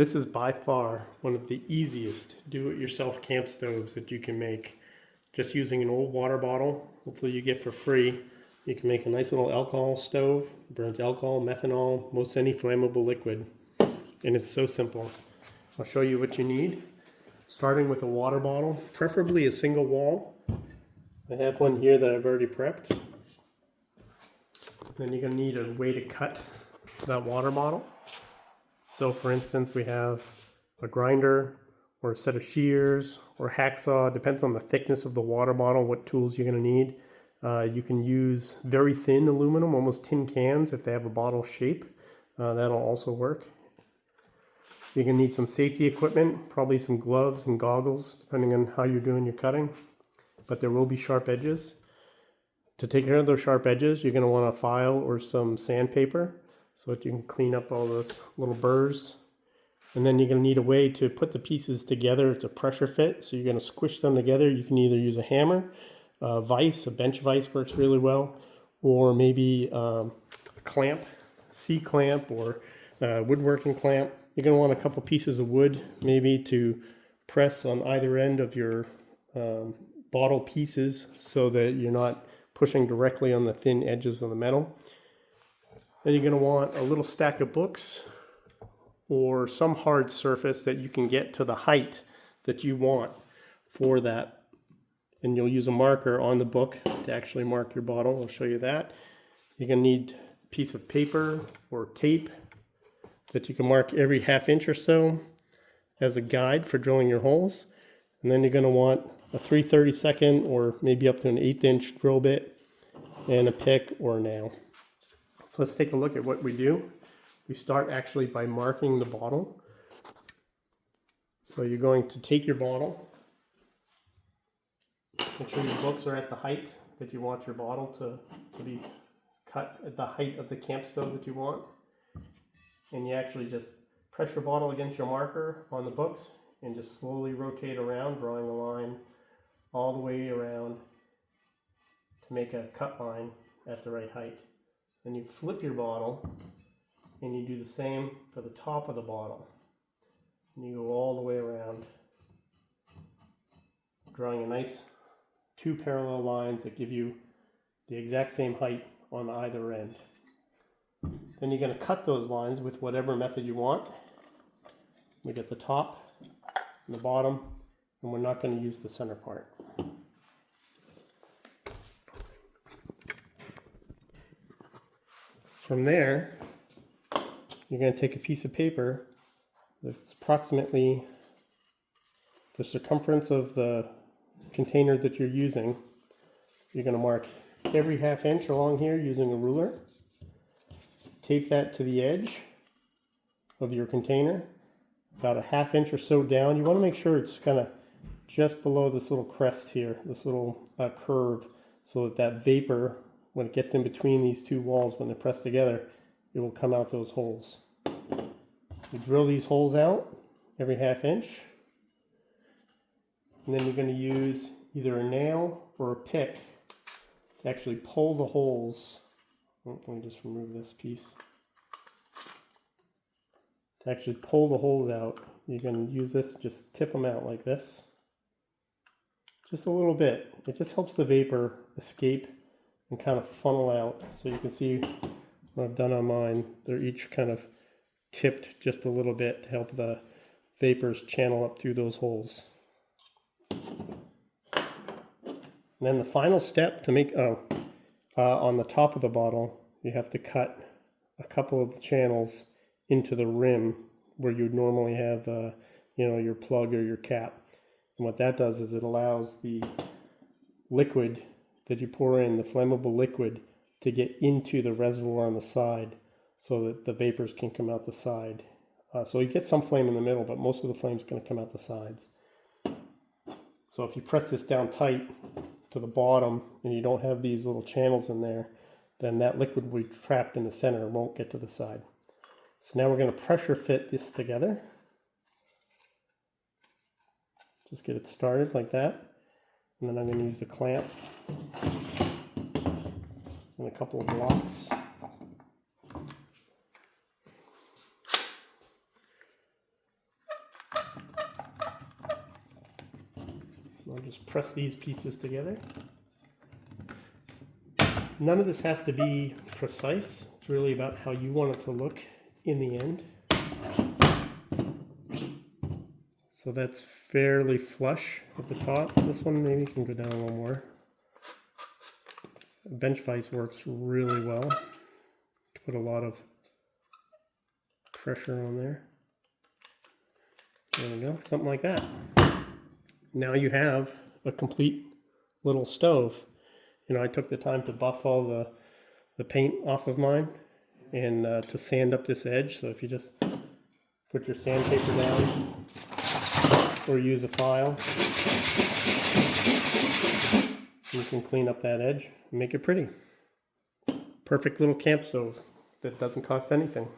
This is by far one of the easiest do-it-yourself camp stoves that you can make. Just using an old water bottle, hopefully you get for free. You can make a nice little alcohol stove. It burns alcohol, methanol, most any flammable liquid. And it's so simple. I'll show you what you need. Starting with a water bottle, preferably a single wall. I have one here that I've already prepped. Then you're going to need a way to cut that water bottle. So for instance, we have a grinder or a set of shears or hacksaw. Depends on the thickness of the water bottle, what tools you're going to need. You can use very thin aluminum, almost tin cans if they have a bottle shape. That'll also work. You're going to need some safety equipment, probably some gloves and goggles, depending on how you're doing your cutting. But there will be sharp edges. To take care of those sharp edges, you're going to want a file or some sandpaper so that you can clean up all those little burrs. And then you're going to need a way to put the pieces together. It's a pressure fit, so you're going to squish them together. You can either use a hammer, a vise, a bench vise works really well, or maybe a clamp, C-clamp or woodworking clamp. You're going to want a couple pieces of wood maybe to press on either end of your bottle pieces so that you're not pushing directly on the thin edges of the metal. Then you're going to want a little stack of books or some hard surface that you can get to the height that you want for that. And you'll use a marker on the book to actually mark your bottle. I'll show you that. You're going to need a piece of paper or tape that you can mark every ½ inch or so as a guide for drilling your holes. And then you're going to want a 3/32 or maybe up to an 1/8 inch drill bit and a pick or a nail. So let's take a look at what we do. We start actually by marking the bottle. So you're going to take your bottle, make sure your books are at the height that you want your bottle to be cut at the height of the camp stove that you want. And you actually just press your bottle against your marker on the books and just slowly rotate around, drawing a line all the way around to make a cut line at the right height. Then you flip your bottle and you do the same for the top of the bottle. And you go all the way around, drawing a nice 2 parallel lines that give you the exact same height on either end. Then you're going to cut those lines with whatever method you want. We get the top and the bottom, and we're not going to use the center part. From there, you're going to take a piece of paper that's approximately the circumference of the container that you're using. You're going to mark every ½ inch along here using a ruler. Tape that to the edge of your container, about a ½ inch or so down. You want to make sure it's kind of just below this little crest here, this little curve, so that that vapor, when it gets in between these two walls, when they're pressed together, it will come out those holes. You drill these holes out every ½ inch, and then you're going to use either a nail or a pick to actually pull the holes. Let me just remove this piece. To actually pull the holes out, you're going to use this, just tip them out like this. Just a little bit. It just helps the vapor escape and kind of funnel out. So you can see what I've done on mine. They're each kind of tipped just a little bit to help the vapors channel up through those holes. And then the final step to make, on the top of the bottle, you have to cut a couple of channels into the rim where you'd normally have, your plug or your cap. And what that does is it allows the liquid that you pour in, the flammable liquid, to get into the reservoir on the side so that the vapors can come out the side. So you get some flame in the middle, but most of the flame is going to come out the sides. So if you press this down tight to the bottom and you don't have these little channels in there, then that liquid will be trapped in the center and won't get to the side. So now we're going to pressure fit this together. Just get it started like that. And then I'm going to use the clamp and a couple of blocks. I'll just press these pieces together. None of this has to be precise. It's really about how you want it to look in the end. So that's fairly flush at the top. This one maybe can go down a little more. Bench vise works really well. Put a lot of pressure on there. There we go, something like that. Now you have a complete little stove. You know, I took the time to buff all the paint off of mine and to sand up this edge. So if you just put your sandpaper down or use a file, you can clean up that edge and make it pretty. Perfect little camp stove that doesn't cost anything.